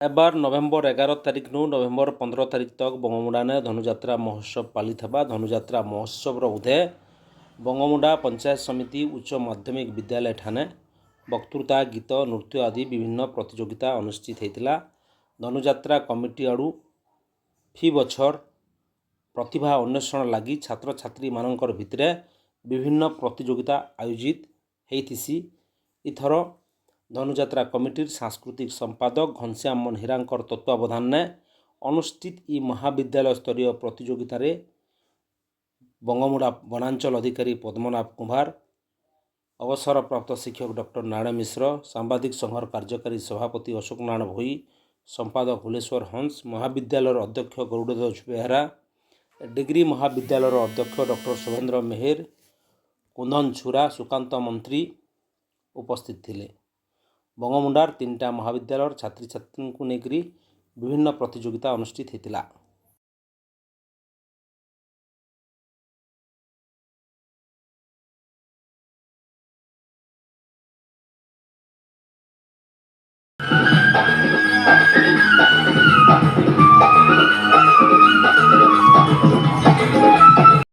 एबार नवेम्बर 11 तारिख नु नवेम्बर 15 तारिख तक बंगमुंडा ने धनुजात्रा महोत्सव पालित हेबा। धनुजात्रा महोत्सव उदे बंगमुंडा पंचायत समिति उच्च माध्यमिक विद्यालय ठाणे वक्तृता गीत नृत्य आदि विभिन्न प्रतियोगिता अनुष्ठित होता। धनुजात्रा कमिटी आड़ू फी बछर प्रतिभा अन्वेषण लगी छात्र छात्री मानकर भितरे विभिन्न प्रतियोगिता आयोजित होती। इथर धनुजात्रा कमिटीर सांस्कृतिक संपादक घनश्याम मनहिरांकर तत्वावधान ने अनुष्ठित ई महाविद्यालय स्तरीय प्रतियोगिता रे बंगमुंडा वनांचल अधिकारी पद्मनाभ कुमार, अवसरप्राप्त शिक्षक डॉक्टर नारायण मिश्र, सांबादिक संघर कार्यकारी सभापति अशोक नारायण भोई, संपादक हुलेश्वर हंस, महाविद्यालय अध्यक्ष गरुड़ध्वज बेहरा, डिग्री महाविद्यालय अध्यक्ष डॉक्टर शुभेन्द्र मेहेर, कुंदन छुरा, सुकांत मंत्री उपस्थित थिले। बंगमुंडार 3टा महाविद्यालय छात्री छात्री को लेकर विभिन्न प्रतियोगिता अनुष्ठित होता।